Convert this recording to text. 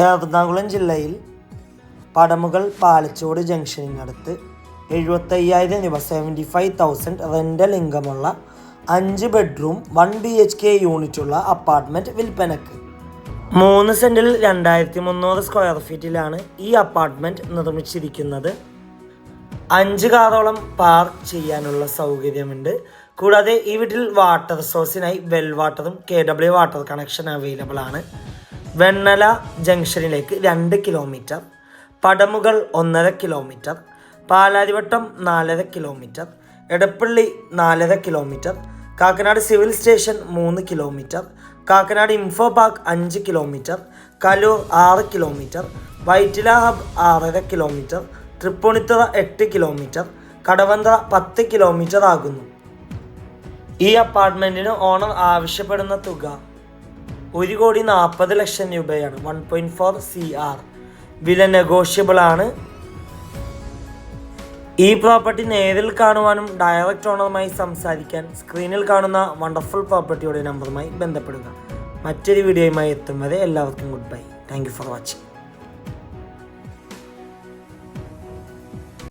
എറണാകുളം ജില്ലയിൽ പടമുകൾ പാലച്ചോട് ജംഗ്ഷനിനടുത്ത് 75,000 രൂപ 75,000 rental ഇൻകമുള്ള 5 bedroom 1 BHK യൂണിറ്റുള്ള apartment വിൽപ്പനക്ക്. 3 സെൻറ്റിൽ 2300 സ്ക്വയർ ഫീറ്റിലാണ് ഈ അപ്പാർട്ട്മെൻറ്റ് നിർമ്മിച്ചിരിക്കുന്നത്. 5 കാറോളം പാർക്ക് ചെയ്യാനുള്ള സൗകര്യമുണ്ട്. കൂടാതെ ഈ വീട്ടിൽ വാട്ടർ സോഴ്സിനായി വെൽ വാട്ടറും KW വാട്ടർ കണക്ഷൻ അവൈലബിൾ ആണ്. വെണ്ണല ജംഗ്ഷനിലേക്ക് 2 kilometre, Padamugal 1.5 kilometre, Palarivattom 4.5 kilometre, Edappally 4.5 kilometre, Kakkanad civil station 3 kilometre, Kakkanad Info Park 5 kilometre, Kaloor 6 kilometre, Vyttila hub 6.5 kilometre, Tripunithura 8 kilometre, Kadavanthra 10 kilometre ആകുന്നു. ഈ അപ്പാർട്ട്മെൻറ്റിന് ഓണർ ആവശ്യപ്പെടുന്ന തുക 1,40,00,000 രൂപയാണ്. 1.4 CR. വില നെഗോഷ്യബിൾ ആണ്. ഈ പ്രോപ്പർട്ടി നേരിൽ കാണുവാനും ഡയറക്റ്റ് ഓണറുമായി സംസാരിക്കാൻ സ്ക്രീനിൽ കാണുന്ന വണ്ടർഫുൾ പ്രോപ്പർട്ടിയുടെ നമ്പറുമായി ബന്ധപ്പെടുക. മറ്റൊരു വീഡിയോയുമായി എത്തും വരെ എല്ലാവർക്കും good bye. Thank you for watching.